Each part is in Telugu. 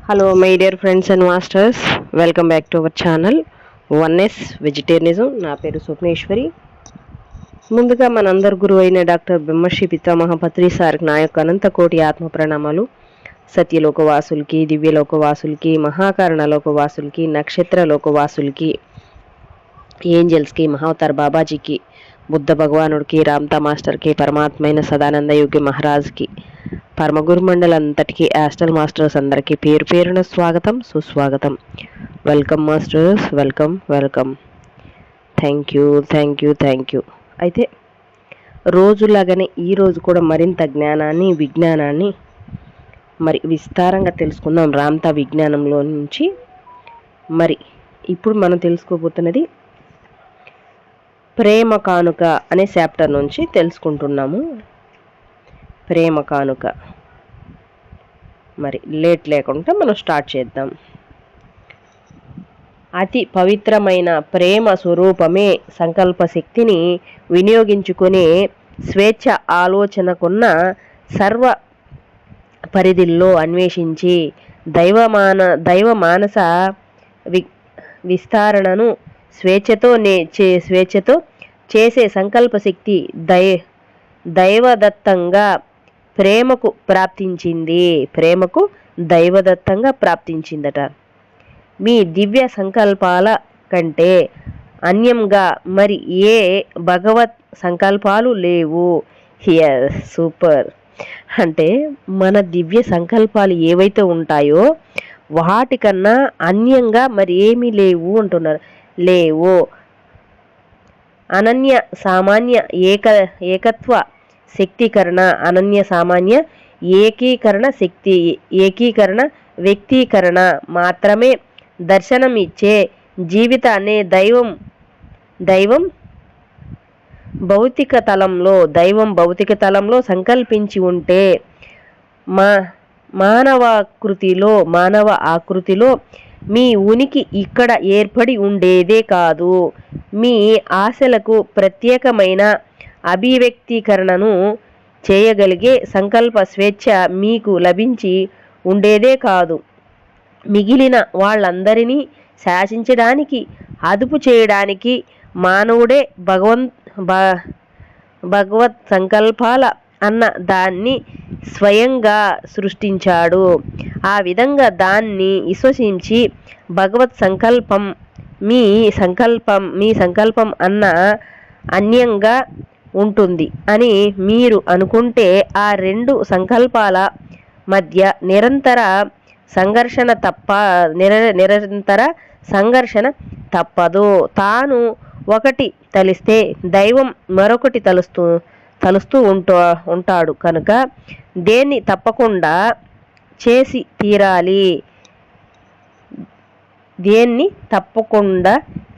Hello my dear friends and masters, welcome back to our channel oneness vegetarianism. నా పేరు స్వప్నేశ్వరి. ముందుగా మనందరి గురువు అయిన డాక్టర్ బ్రహ్మశ్రీ పితామహపత్రి సార్కి నా యొక్క అనంత కోటి ఆత్మ ప్రణామాలు. సత్యలోకవాసులకి, దివ్యలోకవాసులకి, మహాకారణలోకవాసులకి, నక్షత్రలోకవాసులకి, ఏంజల్స్కి, మహావతార్ బాబాజీకి, బుద్ధ భగవానుడికి, రామ్తా మాస్టర్కి, పరమాత్మైన సదానంద యోగి మహారాజ్కి, పరమగురు మండలంతటికి, యాస్ట్రల్ మాస్టర్స్ అందరికీ పేరు పేరున స్వాగతం, సుస్వాగతం. Welcome masters, welcome welcome. Thank you. అయితే రోజులాగానే ఈరోజు కూడా మరింత జ్ఞానాన్ని, విజ్ఞానాన్ని మరి విస్తారంగా తెలుసుకుందాం రామ్తా విజ్ఞానంలో నుంచి. మరి ఇప్పుడు మనం తెలుసుకోబోతున్నది ప్రేమ కానుక అనే చాప్టర్ నుంచి తెలుసుకుంటున్నాము. ప్రేమ కానుక. మరి లేట్ లేకుండా మనం స్టార్ట్ చేద్దాం. అతి పవిత్రమైన ప్రేమ స్వరూపమే సంకల్ప శక్తిని వినియోగించుకునే స్వేచ్ఛ ఆలోచనకున్న సర్వ పరిధిల్లో అన్వేషించి దైవ మానస విస్తరణను స్వేచ్ఛతో చేసే సంకల్ప శక్తి దైవదత్తంగా ప్రేమకు దైవదత్తంగా ప్రాప్తించిందట. మీ దివ్య సంకల్పాల కంటే అన్యంగా మరి ఏ భగవత్ సంకల్పాలు లేవు. సూపర్. అంటే మన దివ్య సంకల్పాలు ఏవైతే ఉంటాయో వాటికన్నా అన్యంగా మరి ఏమీ లేవు అంటున్నారు. లేవు. అనన్య సామాన్య ఏకత్వ శక్తీకరణ, అనన్య సామాన్య ఏకీకరణ వ్యక్తీకరణ మాత్రమే దర్శనం ఇచ్చే జీవితాన్ని దైవం భౌతిక తలంలో సంకల్పించి ఉంటే మానవ ఆకృతిలో మీ ఉనికి ఇక్కడ ఏర్పడి ఉండేదే కాదు. మీ ఆశలకు ప్రత్యేకమైన అభివ్యక్తీకరణను చేయగలిగే సంకల్ప స్వేచ్ఛ మీకు లభించి ఉండేదే కాదు. మిగిలిన వాళ్ళందరినీ శాసించడానికి, అదుపు చేయడానికి మానవుడే భగవత్ సంకల్పాల అన్న దాన్ని స్వయంగా సృష్టించాడు. ఆ విధంగా దాన్ని విశ్వసించి భగవత్ సంకల్పం మీ సంకల్పం అన్న అన్యంగా ఉంటుంది అని మీరు అనుకుంటే ఆ రెండు సంకల్పాల మధ్య నిరంతర సంఘర్షణ తప్పదు. తాను ఒకటి తలిస్తే దైవం మరొకటి తలుస్తూ ఉంటాడు కనుక దేన్ని తప్పకుండా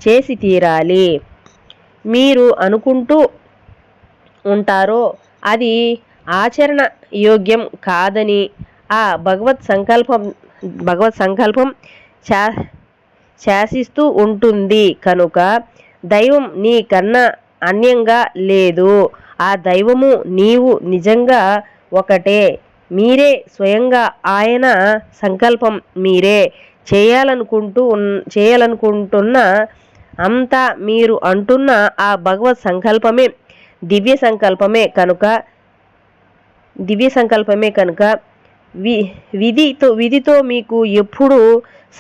చేసి తీరాలి. మీరు అనుకుంటూ ఉంటారో అది ఆచరణ యోగ్యం కాదని ఆ భగవత్ సంకల్పం శాసిస్తూ ఉంటుంది కనుక దైవం నీ కన్నా అన్యంగా లేదు. ఆ దైవము నీవు నిజంగా ఒకటే. మీరే స్వయంగా ఆయన సంకల్పం. మీరే చేయాలనుకుంటున్న అంతా మీరు అంటున్న ఆ భగవత్ సంకల్పమే దివ్య సంకల్పమే కనుక విధితో మీకు ఎప్పుడు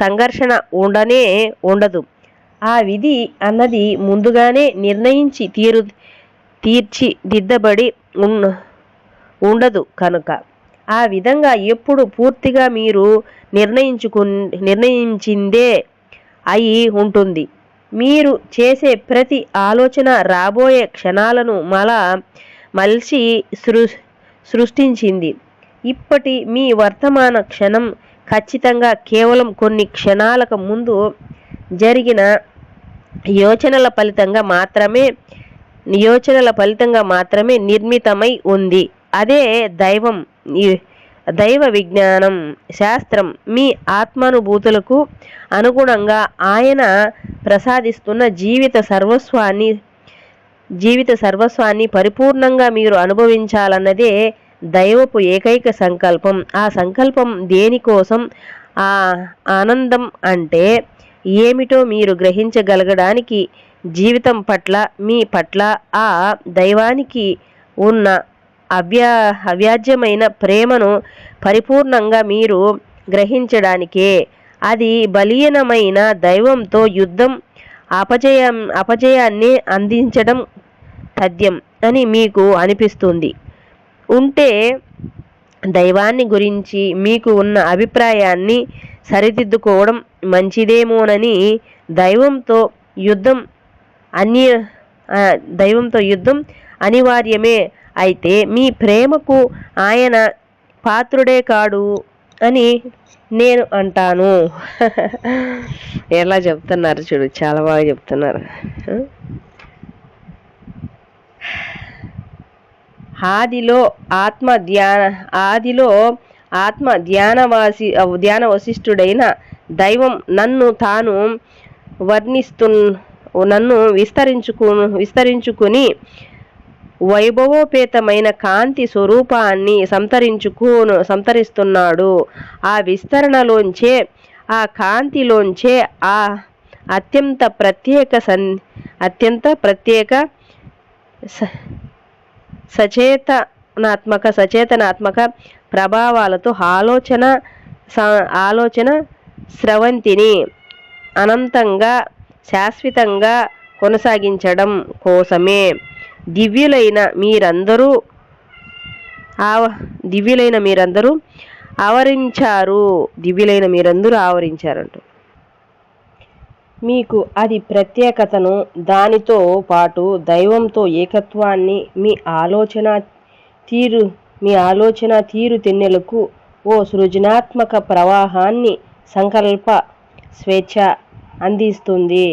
సంఘర్షణ ఉండదు. ఆ విధి అన్నది ముందుగానే నిర్ణయించి తీర్చిదిద్దబడి ఉండదు కనుక ఆ విధంగా ఎప్పుడు పూర్తిగా మీరు నిర్ణయించిందే అయి ఉంటుంది. మీరు చేసే ప్రతి ఆలోచన రాబోయే క్షణాలను మలిచి సృష్టించింది. ఇప్పటి మీ వర్తమాన క్షణం ఖచ్చితంగా కేవలం కొన్ని క్షణాలకు ముందు జరిగిన యోచనల ఫలితంగా మాత్రమే నిర్మితమై ఉంది. అదే దైవ విజ్ఞానం శాస్త్రం. మీ ఆత్మానుభూతులకు అనుగుణంగా ఆయన ప్రసాదిస్తున్న జీవిత సర్వస్వాన్ని పరిపూర్ణంగా మీరు అనుభవించాలన్నదే దైవపు ఏకైక సంకల్పం. ఆ సంకల్పం దేనికోసం ఆ ఆనందం అంటే ఏమిటో మీరు గ్రహించగలగడానికి జీవితం పట్ల, మీ పట్ల ఆ దైవానికి ఉన్న అవ్యాజ్యమైన ప్రేమను పరిపూర్ణంగా మీరు గ్రహించడానికే. అది బలీయమైన దైవంతో యుద్ధం, అపజయాన్ని అందించడం తథ్యం అని మీకు అనిపిస్తుంది ఉంటే, దైవాన్ని గురించి మీకు ఉన్న అభిప్రాయాన్ని సరిదిద్దుకోవడం మంచిదేమోనని. దైవంతో యుద్ధం దైవంతో యుద్ధం అనివార్యమే. అయితే మీ ప్రేమకు ఆయన పాత్రుడే కాడు అని నేను అంటాను. ఎలా చెప్తున్నారు చూడు, చాలా బాగా చెప్తున్నారు. ఆదిలో ఆత్మ ధ్యాన వశిష్ఠుడైన దైవం నన్ను తాను నన్ను విస్తరించుకుని వైభవోపేతమైన కాంతి స్వరూపాన్ని సంతరిస్తున్నాడు. ఆ విస్తరణలోంచే, ఆ కాంతిలోంచే ఆ అత్యంత ప్రత్యేక సచేతనాత్మక ప్రభావాలతో ఆలోచన స్రవంతిని అనంతంగా శాశ్వతంగా కొనసాగించడం కోసమే దివ్యులైన మీరందరూ ఆవరించారంట. మీకు అది ప్రత్యేకతను, దానితో పాటు దైవంతో ఏకత్వాన్ని, మీ ఆలోచన తీరు తెన్నెలకు ఓ సృజనాత్మక ప్రవాహాన్ని సంకల్ప స్వేచ్ఛ అందిస్తుంది.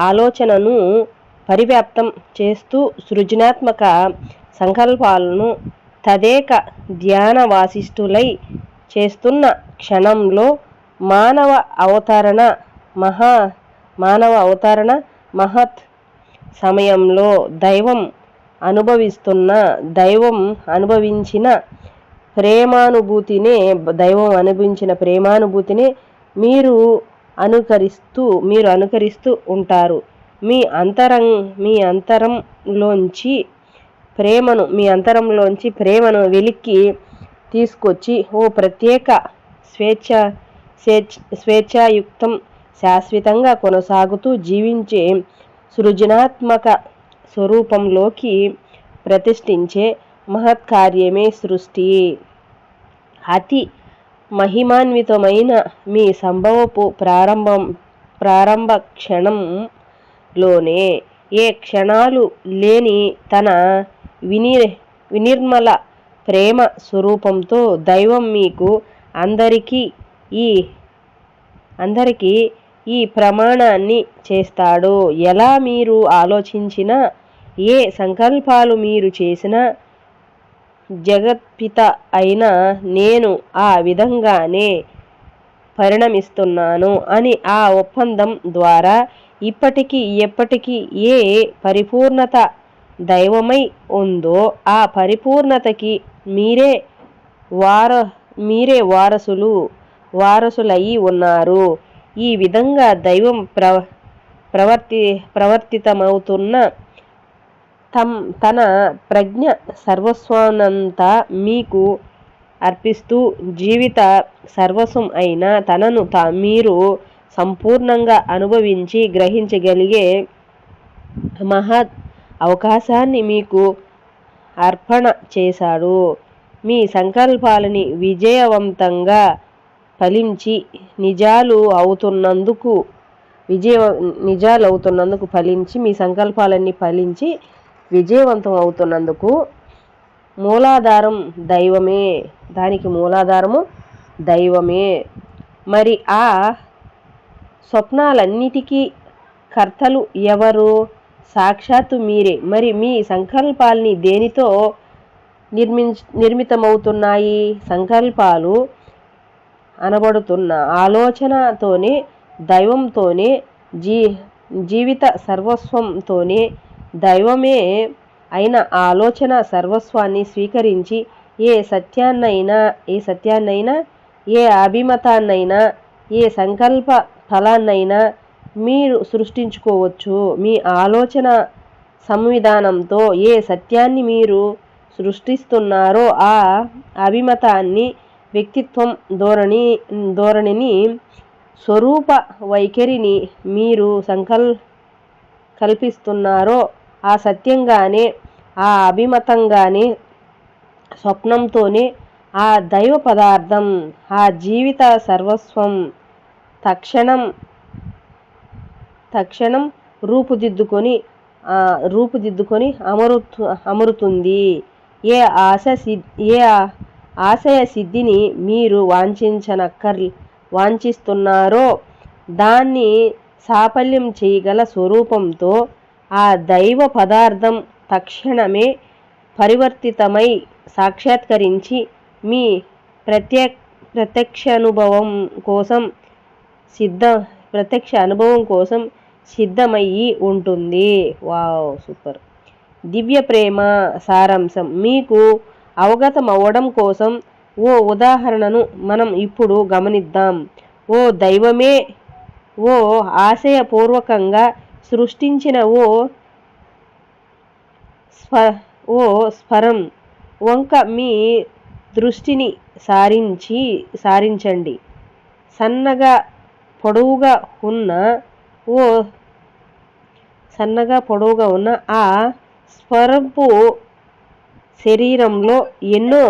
ఆలోచనను పరివ్యాప్తం చేస్తూ సృజనాత్మక సంకల్పాలను తదేక ధ్యాన వాసిష్ఠులై చేస్తున్న క్షణంలో మానవ అవతరణ మహత్ సమయంలో దైవం అనుభవించిన ప్రేమానుభూతినే మీరు అనుకరిస్తూ ఉంటారు. మీ అంతరంలోంచి ప్రేమను వెలికి తీసుకొచ్చి ఓ ప్రత్యేక స్వేచ్ఛాయుక్తం, శాశ్వతంగా కొనసాగుతూ జీవించే సృజనాత్మక స్వరూపంలోకి ప్రతిష్ఠించే మహత్కార్యమే సృష్టి. అతి మహిమాన్వితమైన మీ సంభవపు ప్రారంభ క్షణంలోనే ఏ క్షణాలు లేని తన వినిర్మల ప్రేమ స్వరూపంతో దైవం మీకు అందరికీ ఈ ప్రమాణాన్ని చేస్తాడు. ఎలా మీరు ఆలోచించినా, ఏ సంకల్పాలు మీరు చేసినా, జగత్పిత అయిన నేను ఆ విధంగానే పరిణమిస్తున్నాను అని ఆ ఒప్పందం ద్వారా ఇప్పటికీ ఎప్పటికీ ఏ పరిపూర్ణత దైవమై ఉందో ఆ పరిపూర్ణతకి మీరే వారసులయి ఉన్నారు. ఈ విధంగా దైవం ప్రవర్తితమవుతున్న తన ప్రజ్ఞ సర్వస్వానంతా మీకు అర్పిస్తూ జీవిత సర్వస్వం అయిన తనను మీరు సంపూర్ణంగా అనుభవించి గ్రహించగలిగే మహత్ అవకాశాన్ని మీకు అర్పణ చేశాడు. మీ సంకల్పాలని విజయవంతంగా ఫలించి నిజాలు అవుతున్నందుకు ఫలించి మీ సంకల్పాలన్నీ ఫలించి విజయవంతం అవుతున్నందుకు దానికి మూలాధారము దైవమే. మరి ఆ స్వప్నాలన్నిటికీ కర్తలు ఎవరు? సాక్షాత్తు మీరే. మరి మీ సంకల్పాల్ని దేనితో నిర్మితమవుతున్నాయి? సంకల్పాలు అనబడుతున్న ఆలోచనతోనే, దైవంతోనే, జీవిత సర్వస్వంతోనే. దైవమే అయిన ఆలోచన సర్వస్వాన్ని స్వీకరించి ఏ సత్యాన్నైనా ఏ అభిమతాన్నైనా ఏ సంకల్ప ఫలాన్నైనా మీరు సృష్టించుకోవచ్చు. మీ ఆలోచన సంవిధానంతో ఏ సత్యాన్ని మీరు సృష్టిస్తున్నారో ఆ అభిమతాన్ని, వ్యక్తిత్వం, ధోరణిని, స్వరూప వైఖరిని మీరు కల్పిస్తున్నారో ఆ సత్యంగానే, ఆ అభిమతంగానే, స్వప్నంతోనే ఆ దైవ పదార్థం, ఆ జీవిత సర్వస్వం తక్షణం రూపుదిద్దుకొని అమరుతుంది. ఏ ఆశయ సిద్ధిని మీరు వాంఛిస్తున్నారో దాన్ని సాఫల్యం చేయగల స్వరూపంతో ఆ దైవ పదార్థం తక్షణమే పరివర్తితమై సాక్షాత్కరించి మీ ప్రత్యక్ష అనుభవం కోసం సిద్ధమయ్యి ఉంటుంది. Wow, super. దివ్య ప్రేమ సారాంశం మీకు అవగతమవ్వడం కోసం ఓ ఉదాహరణను మనం ఇప్పుడు గమనిద్దాం. ఓ దైవమే ఓ ఆశయపూర్వకంగా సృష్టించిన ఓ స్ఫరం వంక మీ దృష్టిని సారించండి. సన్నగా పొడవుగా ఉన్న ఆ స్ఫరపు శరీరంలో ఎన్నో